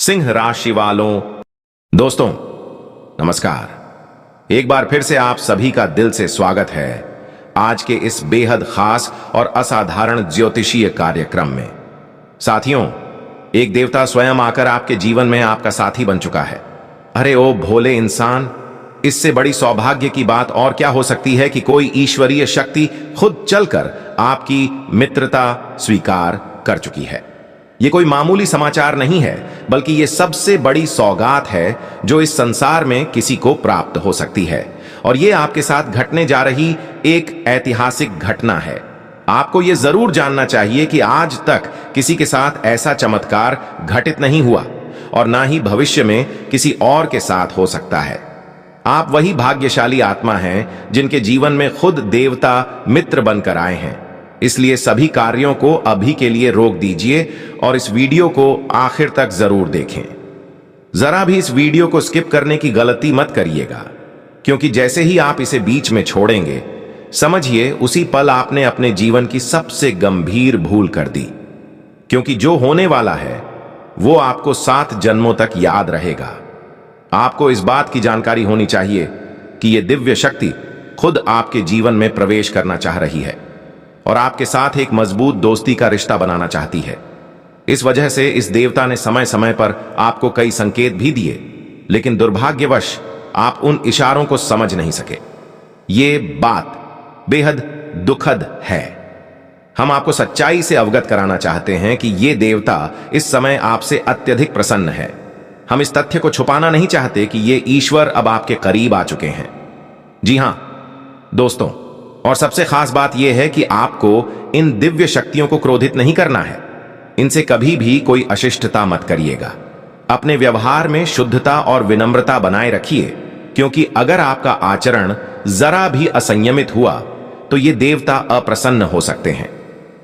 सिंह राशि वालों, दोस्तों नमस्कार। एक बार फिर से आप सभी का दिल से स्वागत है आज के इस बेहद खास और असाधारण ज्योतिषीय कार्यक्रम में। साथियों, एक देवता स्वयं आकर आपके जीवन में आपका साथी बन चुका है। अरे ओ भोले इंसान, इससे बड़ी सौभाग्य की बात और क्या हो सकती है कि कोई ईश्वरीय शक्ति खुद चलकर आपकी मित्रता स्वीकार कर चुकी है। ये कोई मामूली समाचार नहीं है, बल्कि ये सबसे बड़ी सौगात है जो इस संसार में किसी को प्राप्त हो सकती है। और ये आपके साथ घटने जा रही एक ऐतिहासिक घटना है। आपको ये जरूर जानना चाहिए कि आज तक किसी के साथ ऐसा चमत्कार घटित नहीं हुआ और ना ही भविष्य में किसी और के साथ हो सकता है। आप वही भाग्यशाली आत्मा हैं जिनके जीवन में खुद देवता मित्र बनकर आए हैं। इसलिए सभी कार्यों को अभी के लिए रोक दीजिए और इस वीडियो को आखिर तक जरूर देखें। जरा भी इस वीडियो को स्किप करने की गलती मत करिएगा, क्योंकि जैसे ही आप इसे बीच में छोड़ेंगे, समझिए उसी पल आपने अपने जीवन की सबसे गंभीर भूल कर दी। क्योंकि जो होने वाला है वो आपको 7 जन्मों तक याद रहेगा। आपको इस बात की जानकारी होनी चाहिए कि यह दिव्य शक्ति खुद आपके जीवन में प्रवेश करना चाह रही है और आपके साथ एक मजबूत दोस्ती का रिश्ता बनाना चाहती है। इस वजह से इस देवता ने समय समय पर आपको कई संकेत भी दिए, लेकिन दुर्भाग्यवश आप उन इशारों को समझ नहीं सके। ये बात बेहद दुखद है। हम आपको सच्चाई से अवगत कराना चाहते हैं कि ये देवता इस समय आपसे अत्यधिक प्रसन्न है। हम इस तथ्य को छुपाना नहीं चाहते कि ये ईश्वर अब आपके करीब आ चुके हैं। जी हां दोस्तों, और सबसे खास बात यह है कि आपको इन दिव्य शक्तियों को क्रोधित नहीं करना है। इनसे कभी भी कोई अशिष्टता मत करिएगा। अपने व्यवहार में शुद्धता और विनम्रता बनाए रखिए, क्योंकि अगर आपका आचरण जरा भी असंयमित हुआ तो ये देवता अप्रसन्न हो सकते हैं।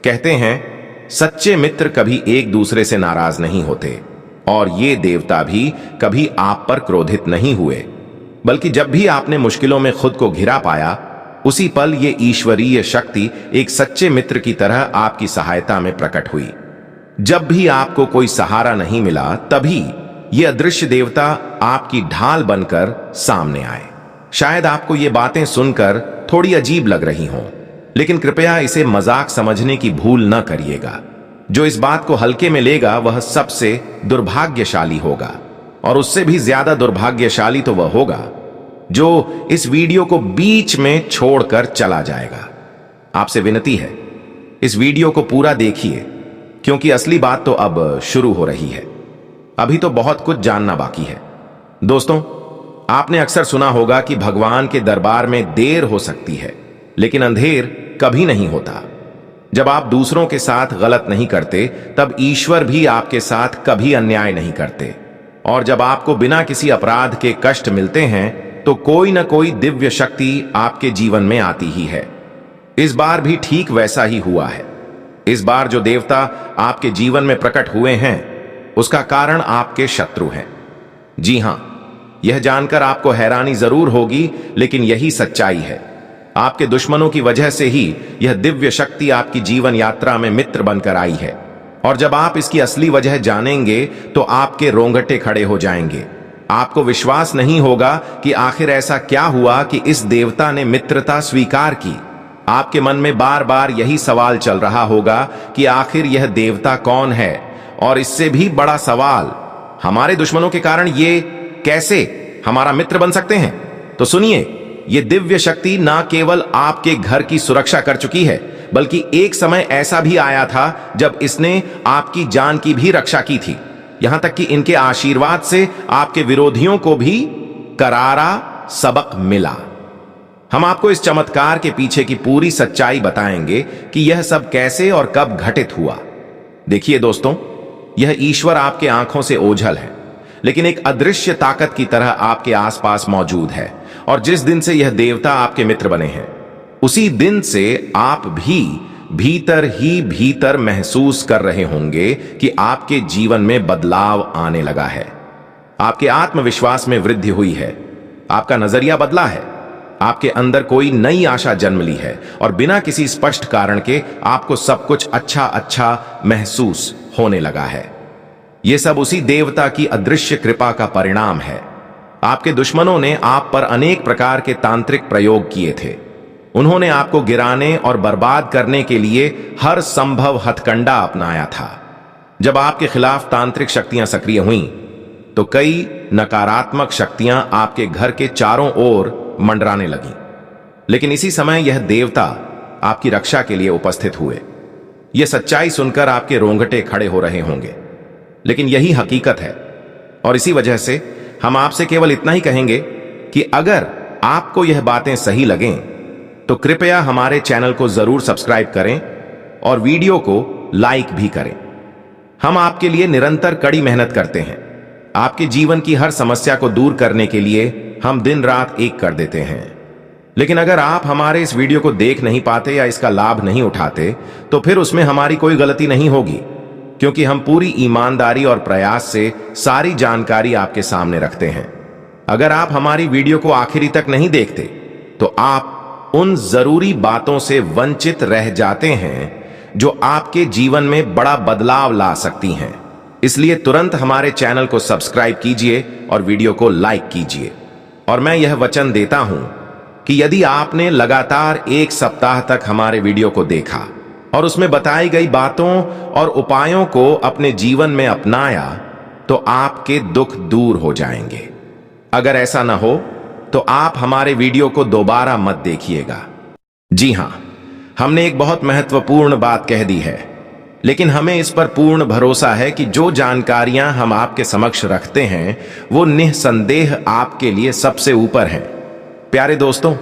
कहते हैं सच्चे मित्र कभी एक दूसरे से नाराज नहीं होते, और ये देवता भी कभी आप पर क्रोधित नहीं हुए, बल्कि जब भी आपने मुश्किलों में खुद को घिरा पाया, उसी पल ये ईश्वरीय शक्ति एक सच्चे मित्र की तरह आपकी सहायता में प्रकट हुई। जब भी आपको कोई सहारा नहीं मिला, तभी ये अदृश्य देवता आपकी ढाल बनकर सामने आए। शायद आपको ये बातें सुनकर थोड़ी अजीब लग रही हों, लेकिन कृपया इसे मजाक समझने की भूल न करिएगा। जो इस बात को हल्के में लेगा वह सबसे दुर्भाग्यशाली होगा, और उससे भी ज्यादा दुर्भाग्यशाली तो वह होगा जो इस वीडियो को बीच में छोड़कर चला जाएगा। आपसे विनती है, इस वीडियो को पूरा देखिए, क्योंकि असली बात तो अब शुरू हो रही है। अभी तो बहुत कुछ जानना बाकी है। दोस्तों, आपने अक्सर सुना होगा कि भगवान के दरबार में देर हो सकती है, लेकिन अंधेर कभी नहीं होता। जब आप दूसरों के साथ गलत नहीं करते, तब ईश्वर भी आपके साथ कभी अन्याय नहीं करते। और जब आपको बिना किसी अपराध के कष्ट मिलते हैं, तो कोई ना कोई दिव्य शक्ति आपके जीवन में आती ही है। इस बार भी ठीक वैसा ही हुआ है। इस बार जो देवता आपके जीवन में प्रकट हुए हैं, उसका कारण आपके शत्रु हैं। जी हां, यह जानकर आपको हैरानी जरूर होगी, लेकिन यही सच्चाई है। आपके दुश्मनों की वजह से ही यह दिव्य शक्ति आपकी जीवन यात्रा में मित्र बनकर आई है। और जब आप इसकी असली वजह जानेंगे तो आपके रोंगटे खड़े हो जाएंगे। आपको विश्वास नहीं होगा कि आखिर ऐसा क्या हुआ कि इस देवता ने मित्रता स्वीकार की। आपके मन में बार बार यही सवाल चल रहा होगा कि आखिर यह देवता कौन है, और इससे भी बड़ा सवाल, हमारे दुश्मनों के कारण ये कैसे हमारा मित्र बन सकते हैं। तो सुनिए, ये दिव्य शक्ति ना केवल आपके घर की सुरक्षा कर चुकी है, बल्कि एक समय ऐसा भी आया था जब इसने आपकी जान की भी रक्षा की थी। यहां तक कि इनके आशीर्वाद से आपके विरोधियों को भी करारा सबक मिला। हम आपको इस चमत्कार के पीछे की पूरी सच्चाई बताएंगे कि यह सब कैसे और कब घटित हुआ। देखिए दोस्तों, यह ईश्वर आपके आंखों से ओझल है, लेकिन एक अदृश्य ताकत की तरह आपके आसपास मौजूद है। और जिस दिन से यह देवता आपके मित्र बने हैं, उसी दिन से आप भी भीतर ही भीतर महसूस कर रहे होंगे कि आपके जीवन में बदलाव आने लगा है। आपके आत्मविश्वास में वृद्धि हुई है, आपका नजरिया बदला है, आपके अंदर कोई नई आशा जन्म ली है, और बिना किसी स्पष्ट कारण के आपको सब कुछ अच्छा अच्छा महसूस होने लगा है। ये सब उसी देवता की अदृश्य कृपा का परिणाम है। आपके दुश्मनों ने आप पर अनेक प्रकार के तांत्रिक प्रयोग किए थे। उन्होंने आपको गिराने और बर्बाद करने के लिए हर संभव हथकंडा अपनाया था। जब आपके खिलाफ तांत्रिक शक्तियां सक्रिय हुईं, तो कई नकारात्मक शक्तियां आपके घर के चारों ओर मंडराने लगीं। लेकिन इसी समय यह देवता आपकी रक्षा के लिए उपस्थित हुए। यह सच्चाई सुनकर आपके रोंगटे खड़े हो रहे होंगे, लेकिन यही हकीकत है। और इसी वजह से हम आपसे केवल इतना ही कहेंगे कि अगर आपको यह बातें सही लगें तो कृपया हमारे चैनल को जरूर सब्सक्राइब करें और वीडियो को लाइक भी करें। हम आपके लिए निरंतर कड़ी मेहनत करते हैं। आपके जीवन की हर समस्या को दूर करने के लिए हम दिन रात एक कर देते हैं। लेकिन अगर आप हमारे इस वीडियो को देख नहीं पाते या इसका लाभ नहीं उठाते, तो फिर उसमें हमारी कोई गलती नहीं होगी, क्योंकि हम पूरी ईमानदारी और प्रयास से सारी जानकारी आपके सामने रखते हैं। अगर आप हमारी वीडियो को आखिरी तक नहीं देखते, तो आप उन जरूरी बातों से वंचित रह जाते हैं जो आपके जीवन में बड़ा बदलाव ला सकती हैं। इसलिए तुरंत हमारे चैनल को सब्सक्राइब कीजिए और वीडियो को लाइक कीजिए। और मैं यह वचन देता हूं कि यदि आपने लगातार 1 सप्ताह तक हमारे वीडियो को देखा और उसमें बताई गई बातों और उपायों को अपने जीवन में अपनाया, तो आपके दुख दूर हो जाएंगे। अगर ऐसा न हो तो आप हमारे वीडियो को दोबारा मत देखिएगा। जी हां, हमने एक बहुत महत्वपूर्ण बात कह दी है, लेकिन हमें इस पर पूर्ण भरोसा है कि जो जानकारियां हम आपके समक्ष रखते हैं वो निस्संदेह आपके लिए सबसे ऊपर हैं। प्यारे दोस्तों,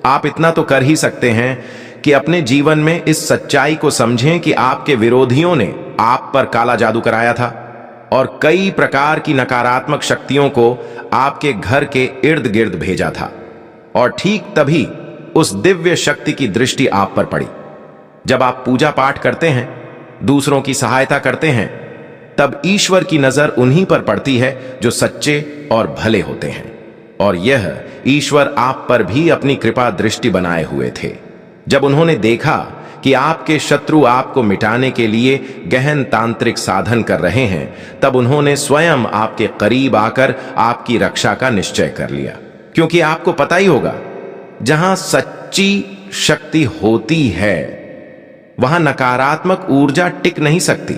आप इतना तो कर ही सकते हैं कि अपने जीवन में इस सच्चाई को समझें कि आपके विरोधियों ने आप पर काला जादू कराया था और कई प्रकार की नकारात्मक शक्तियों को आपके घर के इर्द गिर्द भेजा था। और ठीक तभी उस दिव्य शक्ति की दृष्टि आप पर पड़ी। जब आप पूजा पाठ करते हैं, दूसरों की सहायता करते हैं, तब ईश्वर की नजर उन्हीं पर पड़ती है जो सच्चे और भले होते हैं। और यह ईश्वर आप पर भी अपनी कृपा दृष्टि बनाए हुए थे। जब उन्होंने देखा कि आपके शत्रु आपको मिटाने के लिए गहन तांत्रिक साधन कर रहे हैं, तब उन्होंने स्वयं आपके करीब आकर आपकी रक्षा का निश्चय कर लिया। क्योंकि आपको पता ही होगा, जहां सच्ची शक्ति होती है वहां नकारात्मक ऊर्जा टिक नहीं सकती।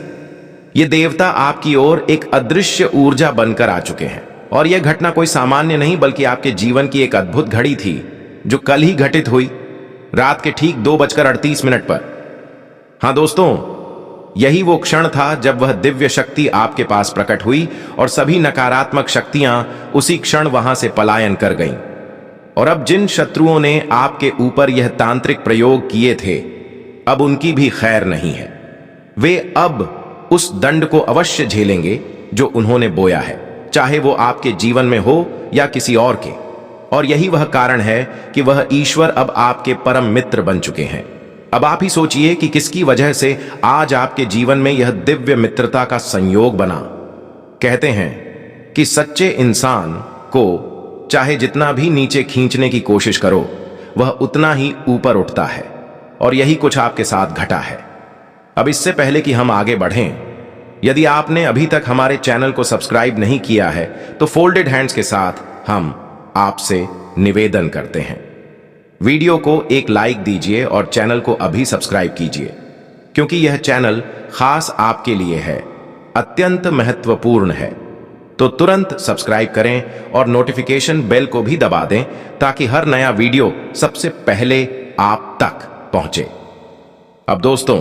ये देवता आपकी ओर एक अदृश्य ऊर्जा बनकर आ चुके हैं। और यह घटना कोई सामान्य नहीं, बल्कि आपके जीवन की एक अद्भुत घड़ी थी जो कल ही घटित हुई, रात के ठीक 2:38 पर। हां दोस्तों, यही वो क्षण था जब वह दिव्य शक्ति आपके पास प्रकट हुई और सभी नकारात्मक शक्तियां उसी क्षण वहां से पलायन कर गईं। और अब जिन शत्रुओं ने आपके ऊपर यह तांत्रिक प्रयोग किए थे, अब उनकी भी खैर नहीं है। वे अब उस दंड को अवश्य झेलेंगे जो उन्होंने बोया है, चाहे वो आपके जीवन में हो या किसी और के। और यही वह कारण है कि वह ईश्वर अब आपके परम मित्र बन चुके हैं। अब आप ही सोचिए कि किसकी वजह से आज आपके जीवन में यह दिव्य मित्रता का संयोग बना। कहते हैं कि सच्चे इंसान को चाहे जितना भी नीचे खींचने की कोशिश करो, वह उतना ही ऊपर उठता है। और यही कुछ आपके साथ घटा है। अब इससे पहले कि हम आगे बढ़ें, यदि आपने अभी तक हमारे चैनल को सब्सक्राइब नहीं किया है, तो फोल्डेड हैंड्स के साथ हम आपसे निवेदन करते हैं, वीडियो को एक लाइक दीजिए और चैनल को अभी सब्सक्राइब कीजिए, क्योंकि यह चैनल खास आपके लिए है, अत्यंत महत्वपूर्ण है। तो तुरंत सब्सक्राइब करें और नोटिफिकेशन बेल को भी दबा दें, ताकि हर नया वीडियो सबसे पहले आप तक पहुंचे। अब दोस्तों,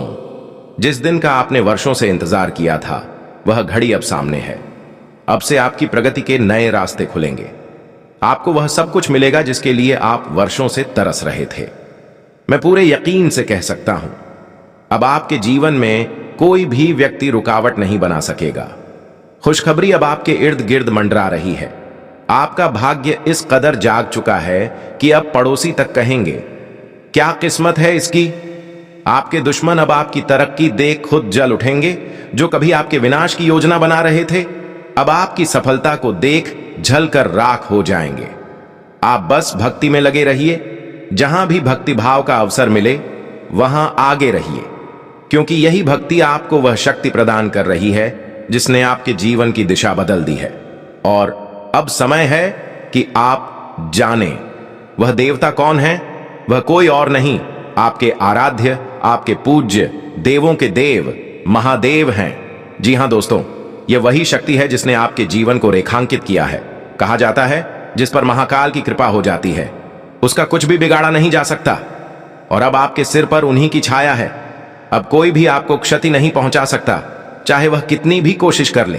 जिस दिन का आपने वर्षों से इंतजार किया था, वह घड़ी अब सामने है। अब से आपकी प्रगति के नए रास्ते खुलेंगे। आपको वह सब कुछ मिलेगा जिसके लिए आप वर्षों से तरस रहे थे। मैं पूरे यकीन से कह सकता हूं, अब आपके जीवन में कोई भी व्यक्ति रुकावट नहीं बना सकेगा। खुशखबरी अब आपके इर्द गिर्द मंडरा रही है। आपका भाग्य इस कदर जाग चुका है कि अब पड़ोसी तक कहेंगे, क्या किस्मत है इसकी। आपके दुश्मन अब आपकी तरक्की देख खुद जल उठेंगे। जो कभी आपके विनाश की योजना बना रहे थे, अब आपकी सफलता को देख जलकर राख हो जाएंगे। आप बस भक्ति में लगे रहिए। जहां भी भक्ति भाव का अवसर मिले, वहां आगे रहिए, क्योंकि यही भक्ति आपको वह शक्ति प्रदान कर रही है जिसने आपके जीवन की दिशा बदल दी है। और अब समय है कि आप जाने वह देवता कौन है। वह कोई और नहीं, आपके आराध्य, आपके पूज्य, देवों के देव महादेव हैं। जी हां दोस्तों, यह वही शक्ति है जिसने आपके जीवन को रेखांकित किया है। कहा जाता है जिस पर महाकाल की कृपा हो जाती है उसका कुछ भी बिगाड़ा नहीं जा सकता। और अब आपके सिर पर उन्हीं की छाया है। अब कोई भी आपको क्षति नहीं पहुंचा सकता, चाहे वह कितनी भी कोशिश कर ले।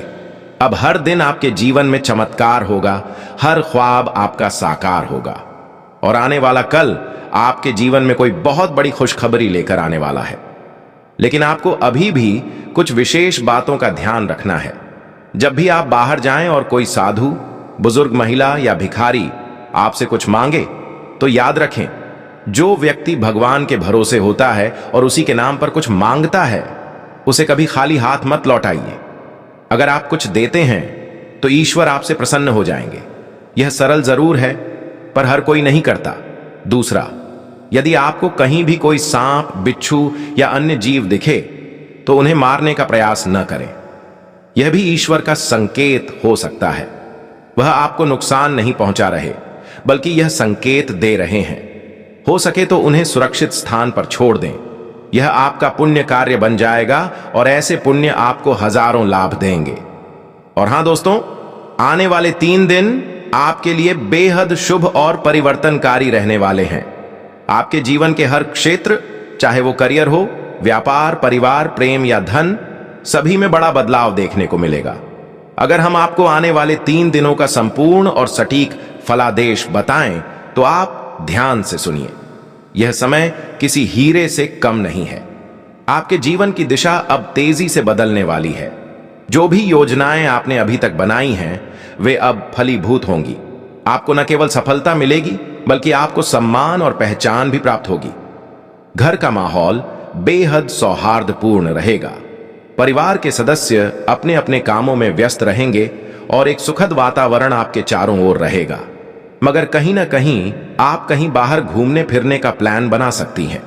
अब हर दिन आपके जीवन में चमत्कार होगा, हर ख्वाब आपका साकार होगा। और आने वाला कल आपके जीवन में कोई बहुत बड़ी खुशखबरी लेकर आने वाला है। लेकिन आपको अभी भी कुछ विशेष बातों का ध्यान रखना है। जब भी आप बाहर जाएं और कोई साधु, बुजुर्ग महिला या भिखारी आपसे कुछ मांगे तो याद रखें, जो व्यक्ति भगवान के भरोसे होता है और उसी के नाम पर कुछ मांगता है उसे कभी खाली हाथ मत लौटाइए। अगर आप कुछ देते हैं तो ईश्वर आपसे प्रसन्न हो जाएंगे। यह सरल जरूर है पर हर कोई नहीं करता। दूसरा, यदि आपको कहीं भी कोई सांप, बिच्छू या अन्य जीव दिखे तो उन्हें मारने का प्रयास न करें। यह भी ईश्वर का संकेत हो सकता है। वह आपको नुकसान नहीं पहुंचा रहे बल्कि यह संकेत दे रहे हैं। हो सके तो उन्हें सुरक्षित स्थान पर छोड़ दें। यह आपका पुण्य कार्य बन जाएगा और ऐसे पुण्य आपको हजारों लाभ देंगे। और हां दोस्तों, आने वाले 3 दिन आपके लिए बेहद शुभ और परिवर्तनकारी रहने वाले हैं। आपके जीवन के हर क्षेत्र, चाहे वो करियर हो, व्यापार, परिवार, प्रेम या धन, सभी में बड़ा बदलाव देखने को मिलेगा। अगर हम आपको आने वाले 3 दिनों का संपूर्ण और सटीक फलादेश बताएं तो आप ध्यान से सुनिए। यह समय किसी हीरे से कम नहीं है। आपके जीवन की दिशा अब तेजी से बदलने वाली है। जो भी योजनाएं आपने अभी तक बनाई हैं वे अब फलीभूत होंगी। आपको न केवल सफलता मिलेगी बल्कि आपको सम्मान और पहचान भी प्राप्त होगी। घर का माहौल बेहद सौहार्दपूर्ण रहेगा। परिवार के सदस्य अपने अपने कामों में व्यस्त रहेंगे और एक सुखद वातावरण आपके चारों ओर रहेगा। मगर कहीं ना कहीं आप कहीं बाहर घूमने फिरने का प्लान बना सकती हैं।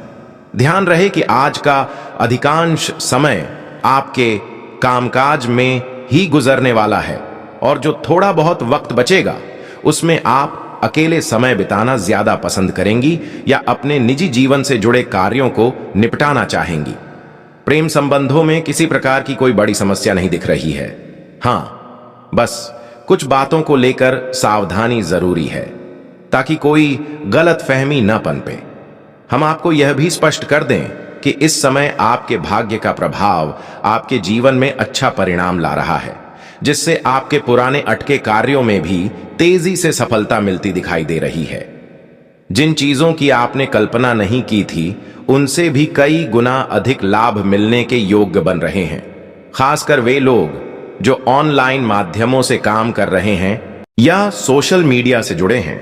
ध्यान रहे कि आज का अधिकांश समय आपके कामकाज में ही गुजरने वाला है और जो थोड़ा बहुत वक्त बचेगा उसमें आप अकेले समय बिताना ज्यादा पसंद करेंगी या अपने निजी जीवन से जुड़े कार्यों को निपटाना चाहेंगी। प्रेम संबंधों में किसी प्रकार की कोई बड़ी समस्या नहीं दिख रही है। हां, बस कुछ बातों को लेकर सावधानी जरूरी है ताकि कोई गलत फहमी न पनपे। हम आपको यह भी स्पष्ट कर दें कि इस समय आपके भाग्य का प्रभाव आपके जीवन में अच्छा परिणाम ला रहा है, जिससे आपके पुराने अटके कार्यों में भी तेजी से सफलता मिलती दिखाई दे रही है। जिन चीजों की आपने कल्पना नहीं की थी उनसे भी कई गुना अधिक लाभ मिलने के योग्य बन रहे हैं। खासकर वे लोग जो ऑनलाइन माध्यमों से काम कर रहे हैं या सोशल मीडिया से जुड़े हैं,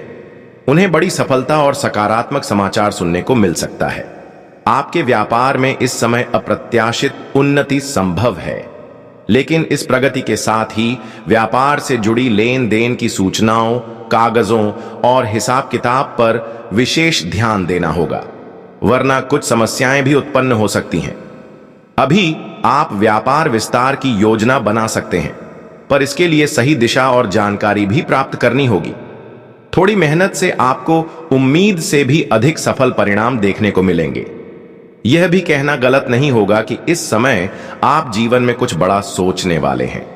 उन्हें बड़ी सफलता और सकारात्मक समाचार सुनने को मिल सकता है। आपके व्यापार में इस समय अप्रत्याशित उन्नति संभव है, लेकिन इस प्रगति के साथ ही व्यापार से जुड़ी लेन देन की सूचनाओं, कागजों और हिसाब किताब पर विशेष ध्यान देना होगा, वरना कुछ समस्याएं भी उत्पन्न हो सकती हैं। अभी आप व्यापार विस्तार की योजना बना सकते हैं, पर इसके लिए सही दिशा और जानकारी भी प्राप्त करनी होगी। थोड़ी मेहनत से आपको उम्मीद से भी अधिक सफल परिणाम देखने को मिलेंगे। यह भी कहना गलत नहीं होगा कि इस समय आप जीवन में कुछ बड़ा सोचने वाले हैं,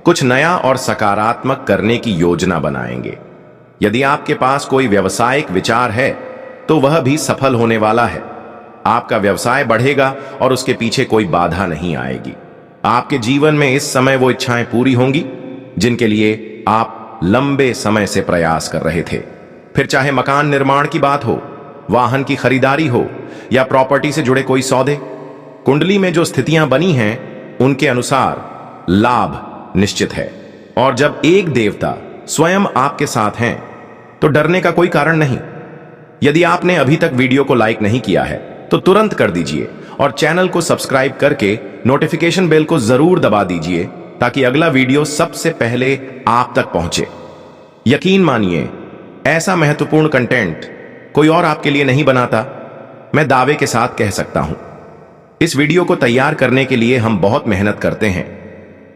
कुछ नया और सकारात्मक करने की योजना बनाएंगे। यदि आपके पास कोई व्यावसायिक विचार है तो वह भी सफल होने वाला है। आपका व्यवसाय बढ़ेगा और उसके पीछे कोई बाधा नहीं आएगी। आपके जीवन में इस समय वो इच्छाएं पूरी होंगी जिनके लिए आप लंबे समय से प्रयास कर रहे थे। फिर चाहे मकान निर्माण की बात हो, वाहन की खरीदारी हो या प्रॉपर्टी से जुड़े कोई सौदे, कुंडली में जो स्थितियां बनी हैं उनके अनुसार लाभ निश्चित है। और जब एक देवता स्वयं आपके साथ हैं तो डरने का कोई कारण नहीं। यदि आपने अभी तक वीडियो को लाइक नहीं किया है तो तुरंत कर दीजिए और चैनल को सब्सक्राइब करके नोटिफिकेशन बेल को जरूर दबा दीजिए ताकि अगला वीडियो सबसे पहले आप तक पहुंचे। यकीन मानिए, ऐसा महत्वपूर्ण कंटेंट कोई और आपके लिए नहीं बनाता, मैं दावे के साथ कह सकता हूं। इस वीडियो को तैयार करने के लिए हम बहुत मेहनत करते हैं।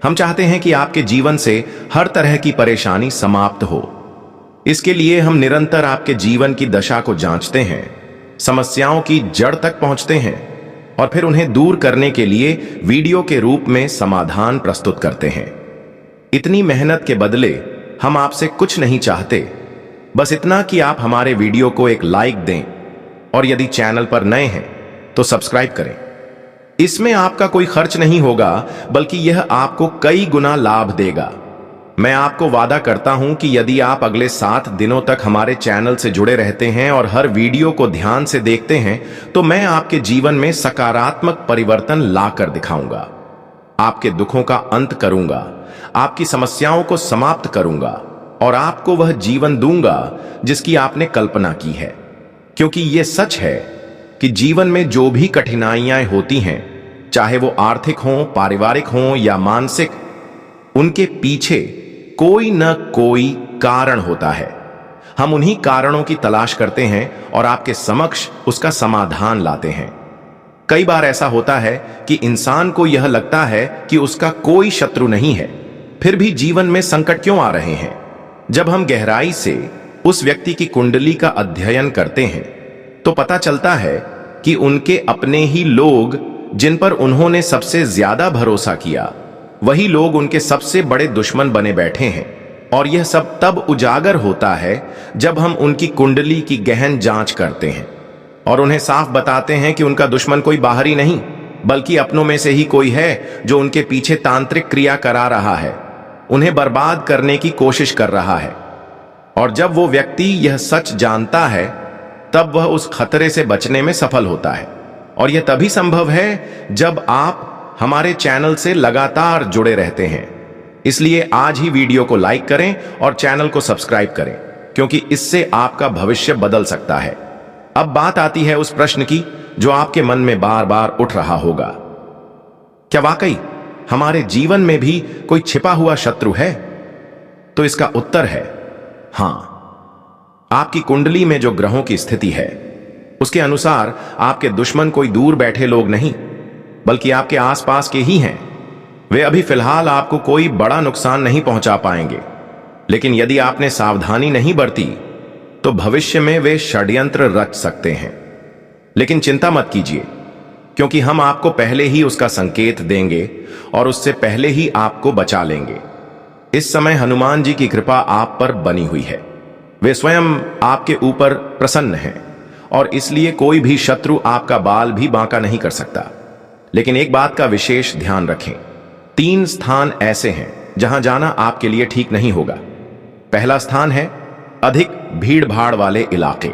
हम चाहते हैं कि आपके जीवन से हर तरह की परेशानी समाप्त हो। इसके लिए हम निरंतर आपके जीवन की दशा को जांचते हैं, समस्याओं की जड़ तक पहुंचते हैं और फिर उन्हें दूर करने के लिए वीडियो के रूप में समाधान प्रस्तुत करते हैं। इतनी मेहनत के बदले हम आपसे कुछ नहीं चाहते, बस इतना कि आप हमारे वीडियो को एक लाइक दें और यदि चैनल पर नए हैं तो सब्सक्राइब करें। इसमें आपका कोई खर्च नहीं होगा, बल्कि यह आपको कई गुना लाभ देगा। मैं आपको वादा करता हूं कि यदि आप अगले 7 दिनों तक हमारे चैनल से जुड़े रहते हैं और हर वीडियो को ध्यान से देखते हैं, तो मैं आपके जीवन में सकारात्मक परिवर्तन लाकर दिखाऊंगा। आपके दुखों का अंत करूंगा, आपकी समस्याओं को समाप्त करूंगा और आपको वह जीवन दूंगा जिसकी आपने कल्पना की है। क्योंकि यह सच है कि जीवन में जो भी कठिनाइयां होती हैं, चाहे वो आर्थिक हों, पारिवारिक हों या मानसिक, उनके पीछे कोई न कोई कारण होता है। हम उन्हीं कारणों की तलाश करते हैं और आपके समक्ष उसका समाधान लाते हैं। कई बार ऐसा होता है कि इंसान को यह लगता है कि उसका कोई शत्रु नहीं है, फिर भी जीवन में संकट क्यों आ रहे हैं। जब हम गहराई से उस व्यक्ति की कुंडली का अध्ययन करते हैं तो पता चलता है कि उनके अपने ही लोग, जिन पर उन्होंने सबसे ज्यादा भरोसा किया, वही लोग उनके सबसे बड़े दुश्मन बने बैठे हैं। और यह सब तब उजागर होता है जब हम उनकी कुंडली की गहन जांच करते हैं और उन्हें साफ बताते हैं कि उनका दुश्मन कोई बाहरी नहीं, बल्कि अपनों में से ही कोई है जो उनके पीछे तांत्रिक क्रिया करा रहा है, उन्हें बर्बाद करने की कोशिश कर रहा है। और जब वो व्यक्ति यह सच जानता है, तब वह उस खतरे से बचने में सफल होता है। और यह तभी संभव है जब आप हमारे चैनल से लगातार जुड़े रहते हैं। इसलिए आज ही वीडियो को लाइक करें और चैनल को सब्सक्राइब करें, क्योंकि इससे आपका भविष्य बदल सकता है। अब बात आती है उस प्रश्न की जो आपके मन में बार बार उठ रहा होगा, क्या वाकई हमारे जीवन में भी कोई छिपा हुआ शत्रु है? तो इसका उत्तर है हां। आपकी कुंडली में जो ग्रहों की स्थिति है, उसके अनुसार आपके दुश्मन कोई दूर बैठे लोग नहीं, बल्कि आपके आसपास के ही हैं। वे अभी फिलहाल आपको कोई बड़ा नुकसान नहीं पहुंचा पाएंगे, लेकिन यदि आपने सावधानी नहीं बरती तो भविष्य में वे षड्यंत्र रच सकते हैं। लेकिन चिंता मत कीजिए, क्योंकि हम आपको पहले ही उसका संकेत देंगे और उससे पहले ही आपको बचा लेंगे। इस समय हनुमान जी की कृपा आप पर बनी हुई है। वे स्वयं आपके ऊपर प्रसन्न हैं और इसलिए कोई भी शत्रु आपका बाल भी बांका नहीं कर सकता। लेकिन एक बात का विशेष ध्यान रखें, 3 स्थान ऐसे हैं जहां जाना आपके लिए ठीक नहीं होगा। पहला स्थान है अधिक भीड़ भाड़ वाले इलाके।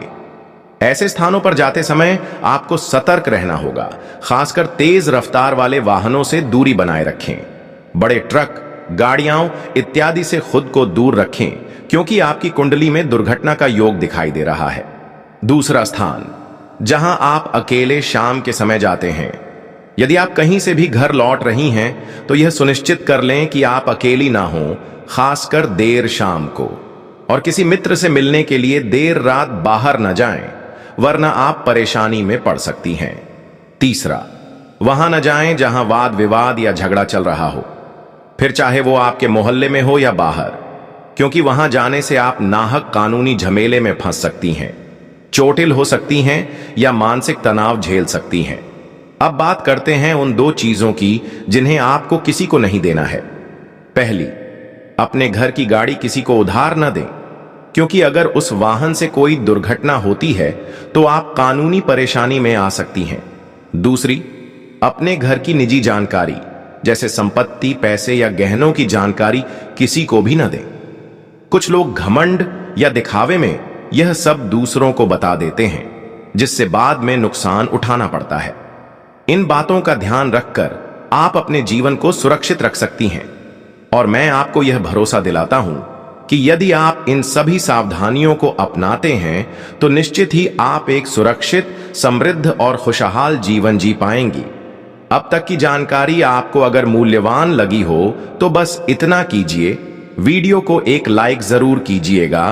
ऐसे स्थानों पर जाते समय आपको सतर्क रहना होगा, खासकर तेज रफ्तार वाले वाहनों से दूरी बनाए रखें। बड़े ट्रक, गाड़ियां इत्यादि से खुद को दूर रखें, क्योंकि आपकी कुंडली में दुर्घटना का योग दिखाई दे रहा है। दूसरा स्थान, जहां आप अकेले शाम के समय जाते हैं। यदि आप कहीं से भी घर लौट रही हैं तो यह सुनिश्चित कर लें कि आप अकेली ना हो, खासकर देर शाम को। और किसी मित्र से मिलने के लिए देर रात बाहर न जाएं, वरना आप परेशानी में पड़ सकती हैं। तीसरा, वहां न जाएं जहां वाद विवाद या झगड़ा चल रहा हो, फिर चाहे वो आपके मोहल्ले में हो या बाहर, क्योंकि वहां जाने से आप नाहक कानूनी झमेले में फंस सकती हैं, चोटिल हो सकती हैं या मानसिक तनाव झेल सकती हैं। अब बात करते हैं उन 2 चीजों की जिन्हें आपको किसी को नहीं देना है। पहली, अपने घर की गाड़ी किसी को उधार न दें, क्योंकि अगर उस वाहन से कोई दुर्घटना होती है तो आप कानूनी परेशानी में आ सकती हैं। दूसरी, अपने घर की निजी जानकारी जैसे संपत्ति, पैसे या गहनों की जानकारी किसी को भी न दें। कुछ लोग घमंड या दिखावे में यह सब दूसरों को बता देते हैं, जिससे बाद में नुकसान उठाना पड़ता है। इन बातों का ध्यान रखकर आप अपने जीवन को सुरक्षित रख सकती हैं। और मैं आपको यह भरोसा दिलाता हूं कि यदि आप इन सभी सावधानियों को अपनाते हैं तो निश्चित ही आप एक सुरक्षित, समृद्ध और खुशहाल जीवन जी पाएंगी। अब तक की जानकारी आपको अगर मूल्यवान लगी हो तो बस इतना कीजिए, वीडियो को एक लाइक जरूर कीजिएगा